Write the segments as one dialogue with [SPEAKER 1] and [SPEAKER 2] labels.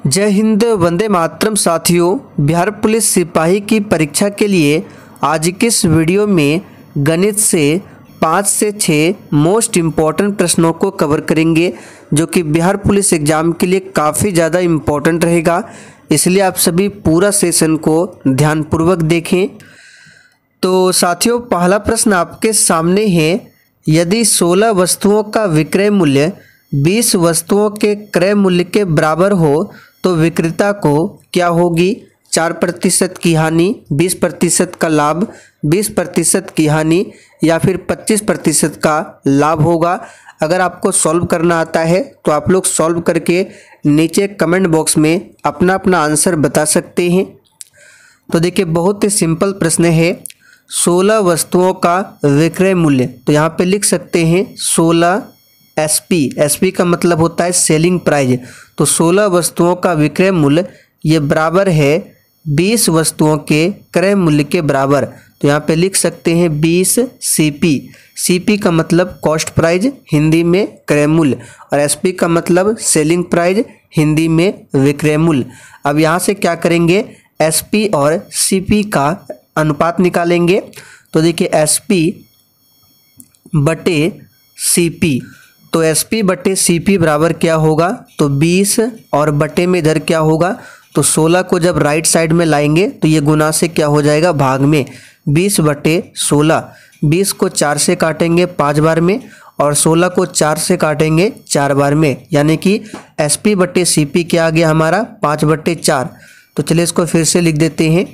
[SPEAKER 1] जय हिंद, वंदे मातरम। साथियों, बिहार पुलिस सिपाही की परीक्षा के लिए आज के इस वीडियो में गणित से 5 से 6 मोस्ट इम्पॉर्टेंट प्रश्नों को कवर करेंगे, जो कि बिहार पुलिस एग्ज़ाम के लिए काफ़ी ज़्यादा इम्पॉर्टेंट रहेगा। इसलिए आप सभी पूरा सेशन को ध्यानपूर्वक देखें। तो साथियों, पहला प्रश्न आपके सामने है। यदि 16 वस्तुओं का विक्रय मूल्य 20 वस्तुओं के क्रय मूल्य के बराबर हो तो विक्रेता को क्या होगी? 4% की हानि, 20% का लाभ, 20% की हानि या फिर 25% का लाभ होगा। अगर आपको सॉल्व करना आता है तो आप लोग सॉल्व करके नीचे कमेंट बॉक्स में अपना अपना आंसर बता सकते हैं। तो देखिए, बहुत ही सिंपल प्रश्न है। 16 वस्तुओं का विक्रय मूल्य, तो यहाँ पे लिख सकते हैं 16 एसपी का मतलब होता है सेलिंग प्राइस। तो 16 वस्तुओं का विक्रय मूल्य ये बराबर है 20 वस्तुओं के क्रय मूल्य के बराबर। तो यहाँ पे लिख सकते हैं 20 सीपी का मतलब कॉस्ट प्राइस, हिंदी में क्रय मूल्य, और एसपी का मतलब सेलिंग प्राइस, हिंदी में विक्रय मूल्य। अब यहाँ से क्या करेंगे, एसपी और सीपी का अनुपात निकालेंगे। तो देखिए, एसपी बटे सीपी, तो एसपी बटे सीपी बराबर क्या होगा? तो 20 और बटे में इधर क्या होगा? तो 16 को जब राइट साइड में लाएंगे तो ये गुना से क्या हो जाएगा, भाग में। 20 बटे 16, 20 को 4 से काटेंगे 5 बार में, और 16 को 4 से काटेंगे 4 बार में, यानी कि एसपी बटे सीपी क्या आ गया हमारा? 5 बटे 4। तो चलिए इसको फिर से लिख देते हैं।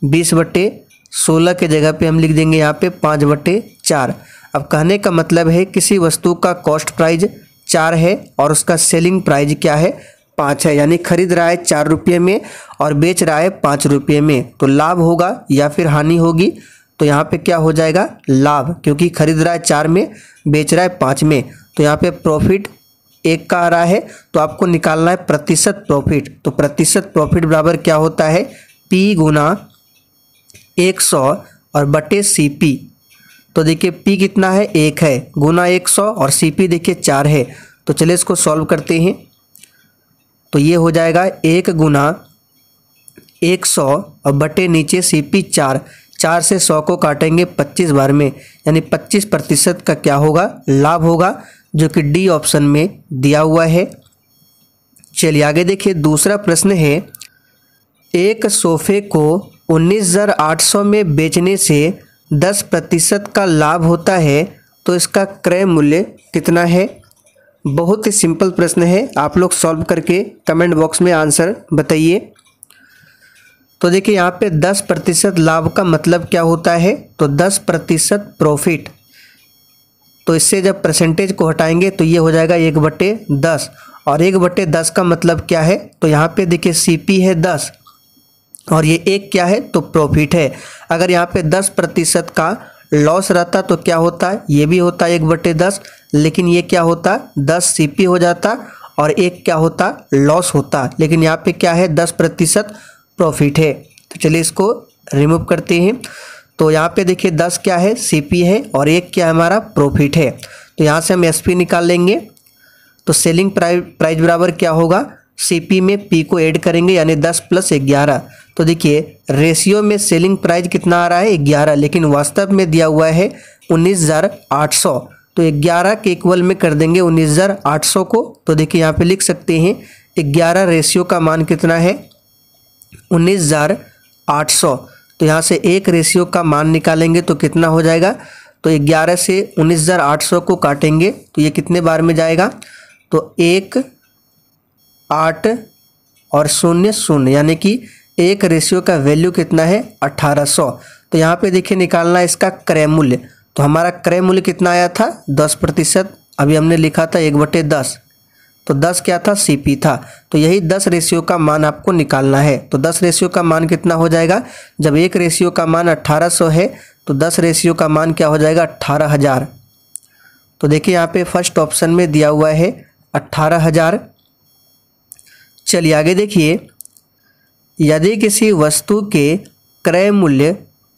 [SPEAKER 1] 20 बटे 16 के जगह पे हम लिख देंगे यहाँ पे 5 बटे 4। अब कहने का मतलब है किसी वस्तु का कॉस्ट प्राइस 4 है और उसका सेलिंग प्राइस क्या है? 5 है, यानी खरीद रहा है 4 रुपये में और बेच रहा है 5 रुपये में। तो लाभ होगा या फिर हानि होगी? तो यहाँ पे क्या हो जाएगा? लाभ, क्योंकि खरीद रहा है 4 में, बेच रहा है 5 में। तो यहाँ पे प्रॉफिट 1 का आ रहा है, तो आपको निकालना है प्रतिशत प्रॉफिट। तो प्रतिशत प्रॉफिट बराबर क्या होता है? P गुना 100 और बटे सीपी। तो देखिए, P कितना है? 1 है, गुना 100 और सीपी देखिए 4 है। तो चलिए इसको सॉल्व करते हैं। तो ये हो जाएगा 1 गुना 100 और बटे नीचे सीपी 4। 4 से 100 को काटेंगे 25 बार में, यानी 25% का क्या होगा? लाभ होगा, जो कि डी ऑप्शन में दिया हुआ है। चलिए आगे देखिए, दूसरा प्रश्न है। एक सोफे को 19,800 में बेचने से 10% का लाभ होता है, तो इसका क्रय मूल्य कितना है? बहुत ही सिंपल प्रश्न है, आप लोग सॉल्व करके कमेंट बॉक्स में आंसर बताइए। तो देखिए, यहाँ पे 10% लाभ का मतलब क्या होता है? तो 10% प्रॉफिट। तो इससे जब परसेंटेज को हटाएंगे तो ये हो जाएगा 1/10, और 1/10 का मतलब क्या है? तो यहाँ पे देखिए सीपी है 10 और ये 1 क्या है? तो प्रॉफिट है। अगर यहाँ पे 10% का लॉस रहता तो क्या होता? ये भी होता 1/10, लेकिन ये क्या होता? 10 सीपी हो जाता और 1 क्या होता? लॉस होता। लेकिन यहाँ पे क्या है? 10% प्रॉफिट है। तो चलिए इसको रिमूव करते हैं। तो यहाँ पे देखिए 10 क्या है? सीपी है, और 1 क्या हमारा? प्रॉफिट है। तो यहाँ से हम एसपी निकाल लेंगे। तो सेलिंग प्राइस बराबर क्या होगा? सीपी में पी को ऐड करेंगे, यानी 10 + 11। तो देखिए, रेशियो में सेलिंग प्राइस कितना आ रहा है? 11, लेकिन वास्तव में दिया हुआ है 19,800। तो 11 के इक्वल में कर देंगे 19,800 को। तो देखिए, यहाँ पे लिख सकते हैं 11 रेशियो का मान कितना है? 19,800। तो यहाँ से 1 रेशियो का मान निकालेंगे तो कितना हो जाएगा? तो 11 से 19,800 को काटेंगे तो ये कितने बार में जाएगा? तो 1, 8 और 0, 0, यानी कि 1 रेशियो का वैल्यू कितना है? 1800। तो यहाँ पे देखिए, निकालना है इसका क्रय मूल्य। तो हमारा क्रय मूल्य कितना आया था? 10%। अभी हमने लिखा था 1/10, तो 10 क्या था? सीपी था। तो यही 10 रेशियो का मान आपको निकालना है। तो 10 रेशियो का मान कितना हो जाएगा? जब 1 रेशियो का मान 1800 है तो 10 रेशियो का मान क्या हो जाएगा? 18,000। तो देखिए, यहाँ पे फर्स्ट ऑप्शन में दिया हुआ है 18,000। चलिए आगे देखिए, यदि किसी वस्तु के क्रय मूल्य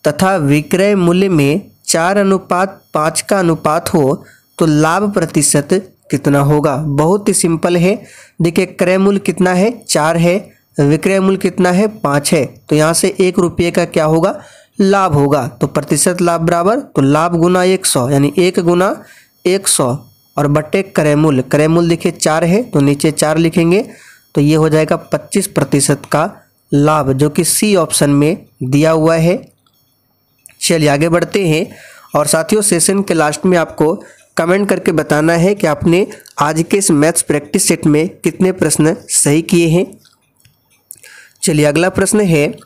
[SPEAKER 1] तथा विक्रय मूल्य में 4:5 का अनुपात हो तो लाभ प्रतिशत कितना होगा। बहुत ही सिंपल है। देखिए क्रय मूल्य कितना है 4 है, विक्रय मूल्य कितना है 5 है, तो यहाँ से 1 रुपये का क्या होगा लाभ होगा। तो प्रतिशत लाभ बराबर तो लाभ गुना 100 यानी 1 गुना 100 और बट्टे क्रय मूल्य देखिए 4 है तो नीचे 4 लिखेंगे तो ये हो जाएगा 25% का लाभ जो कि सी ऑप्शन में दिया हुआ है। चलिए आगे बढ़ते हैं और साथियों सेशन के लास्ट में आपको कमेंट करके बताना है कि आपने आज के इस मैथ्स प्रैक्टिस सेट में कितने प्रश्न सही किए हैं। चलिए अगला प्रश्न है,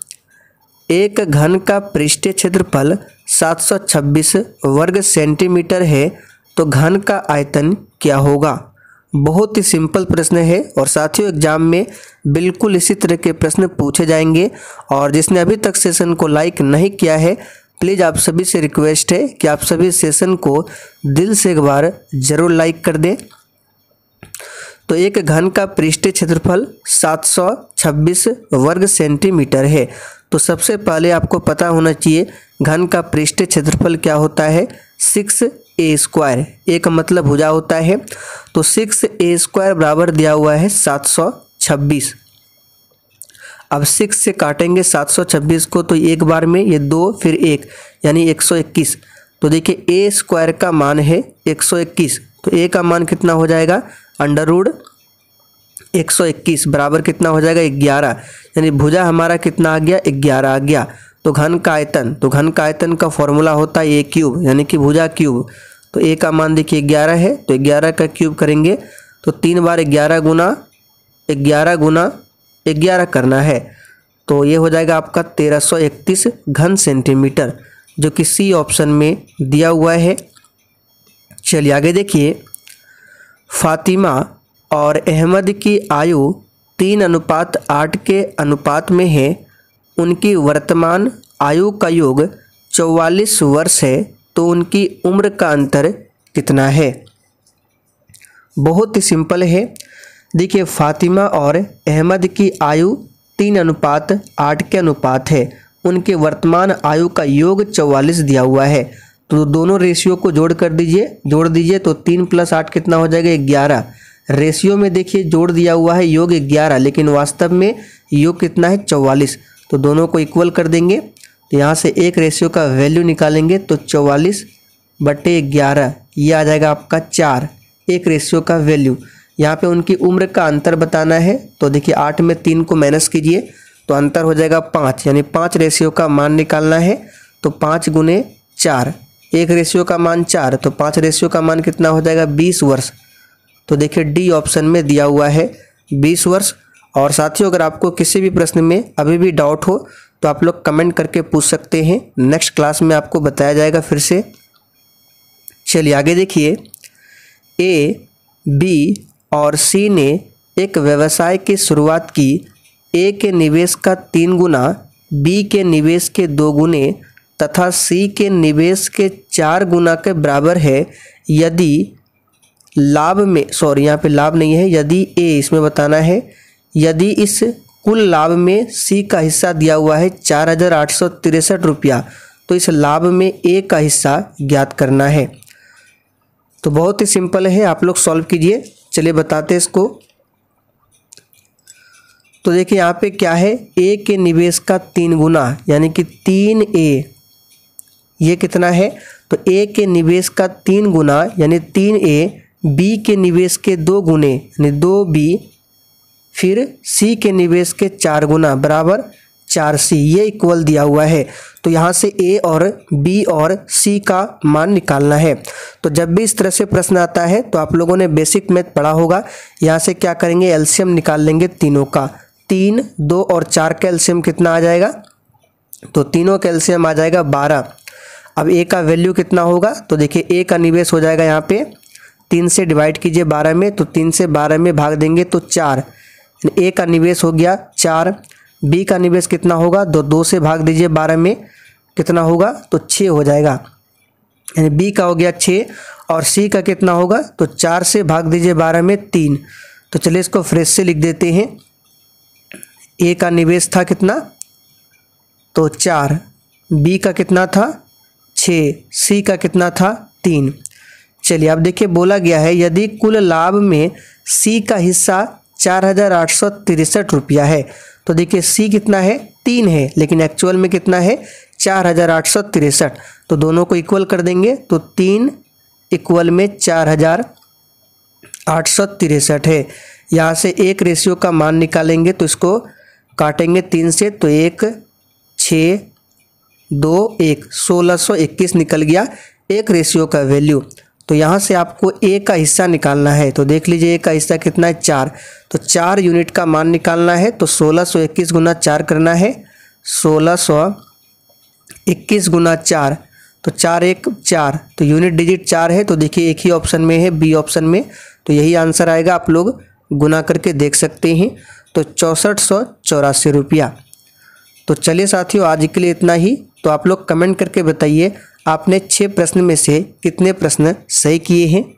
[SPEAKER 1] एक घन का पृष्ठीय क्षेत्रफल 726 वर्ग सेंटीमीटर है तो घन का आयतन क्या होगा। बहुत ही सिंपल प्रश्न है और साथियों एग्जाम में बिल्कुल इसी तरह के प्रश्न पूछे जाएंगे। और जिसने अभी तक सेशन को लाइक नहीं किया है प्लीज़ आप सभी से रिक्वेस्ट है कि आप सभी सेशन को दिल से एक बार ज़रूर लाइक कर दें। तो एक घन का पृष्ठीय क्षेत्रफल 726 वर्ग सेंटीमीटर है। तो सबसे पहले आपको पता होना चाहिए घन का पृष्ठीय क्षेत्रफल क्या होता है 6a²। ए का मतलब भुजा होता है तो 6a² बराबर दिया हुआ है 726। अब 6 से काटेंगे 726 को तो एक बार में ये 2 फिर 1 यानी 121। तो देखिए a² का मान है 121 तो a का मान कितना हो जाएगा अंडर रूट 121 बराबर कितना हो जाएगा 11 यानी भुजा हमारा कितना आ गया 11 आ गया। तो घन का आयतन का फॉर्मूला होता है a³ यानी कि भुजा क्यूब। तो a का मान देखिए 11 है तो 11 का क्यूब करेंगे तो 3 बार 11 गुना 11 करना है तो ये हो जाएगा आपका 1331 घन सेंटीमीटर जो कि सी ऑप्शन में दिया हुआ है। चलिए आगे देखिए, फातिमा और अहमद की आयु 3:8 के अनुपात में है। उनकी वर्तमान आयु का योग 44 वर्ष है तो उनकी उम्र का अंतर कितना है। बहुत ही सिंपल है। देखिए फातिमा और अहमद की आयु 3:8 के अनुपात है। उनके वर्तमान आयु का योग 44 दिया हुआ है तो दोनों रेशियो को जोड़ दीजिए तो 3 + 8 कितना हो जाएगा 11। रेशियो में देखिए जोड़ दिया हुआ है योग 11 लेकिन वास्तव में योग कितना है 44। तो दोनों को इक्वल कर देंगे तो यहाँ से एक रेशियो का वैल्यू निकालेंगे तो 44/11 ये आ जाएगा आपका 4 एक रेशियो का वैल्यू। यहाँ पे उनकी उम्र का अंतर बताना है तो देखिए 8 में 3 को माइनस कीजिए तो अंतर हो जाएगा 5 यानी 5 रेशियो का मान निकालना है तो 5 × 4 एक रेशियो का मान 4 तो 5 रेशियो का मान कितना हो जाएगा 20 वर्ष। तो देखिए डी ऑप्शन में दिया हुआ है 20 वर्ष। और साथियों अगर आपको किसी भी प्रश्न में अभी भी डाउट हो तो आप लोग कमेंट करके पूछ सकते हैं, नेक्स्ट क्लास में आपको बताया जाएगा फिर से। चलिए आगे देखिए, ए, बी और सी ने एक व्यवसाय की शुरुआत की। ए के निवेश का 3 गुना, बी के निवेश के 2 गुने तथा सी के निवेश के 4 गुना के बराबर है। यदि लाभ में यहाँ पे लाभ नहीं है, यदि ए इसमें बताना है, यदि इस कुल लाभ में सी का हिस्सा दिया हुआ है 4,863 रुपया तो इस लाभ में ए का हिस्सा ज्ञात करना है। तो बहुत ही सिंपल है, आप लोग सॉल्व कीजिए। चलिए बताते हैं इसको। तो देखिए यहाँ पे क्या है, ए के निवेश का 3 गुना यानी कि 3a ये कितना है तो ए के निवेश का 3 गुना यानी 3a, बी के निवेश के 2 गुने यानी 2b, फिर सी के निवेश के 4 गुना बराबर 4c ये इक्वल दिया हुआ है। तो यहाँ से ए और बी और सी का मान निकालना है। तो जब भी इस तरह से प्रश्न आता है तो आप लोगों ने बेसिक मैथ पढ़ा होगा। यहाँ से क्या करेंगे एलसीएम निकाल लेंगे तीनों का। 3, 2 और 4 का एलसीएम कितना आ जाएगा तो तीनों का एलसीएम आ जाएगा 12। अब ए का वैल्यू कितना होगा तो देखिए ए का निवेश हो जाएगा यहाँ पे 3 से डिवाइड कीजिए 12 में तो 3 से 12 में भाग देंगे तो 4। ए का निवेश हो गया 4। बी का निवेश कितना होगा 2 से भाग दीजिए 12 में कितना होगा तो 6 हो जाएगा यानी बी का हो गया 6। और सी का कितना होगा तो 4 से भाग दीजिए 12 में 3। तो चलिए इसको फ्रेश से लिख देते हैं। ए का निवेश था कितना तो 4, बी का कितना था 6, सी का कितना था 3। चलिए अब देखिए बोला गया है यदि कुल लाभ में सी का हिस्सा 4,863 रुपया है तो देखिए सी कितना है 3 है, लेकिन एक्चुअल में कितना है 4,863। तो दोनों को इक्वल कर देंगे तो 3 इक्वल में 4,863 है। यहाँ से एक रेशियो का मान निकालेंगे तो इसको काटेंगे 3 से तो 1 6 2 1 1621 निकल गया एक रेशियो का वैल्यू। तो यहाँ से आपको ए का हिस्सा निकालना है तो देख लीजिए ए का हिस्सा कितना है 4, तो 4 यूनिट का मान निकालना है तो 1621 गुना 4 करना है, 1621 गुना 4 तो 4 1 4, तो यूनिट डिजिट 4 है तो देखिए एक ही ऑप्शन में है बी ऑप्शन में, तो यही आंसर आएगा। आप लोग गुना करके देख सकते हैं तो 6484 रुपया। तो चलिए साथियों आज के लिए इतना ही। तो आप लोग कमेंट करके बताइए आपने 6 प्रश्न में से कितने प्रश्न सही किए हैं।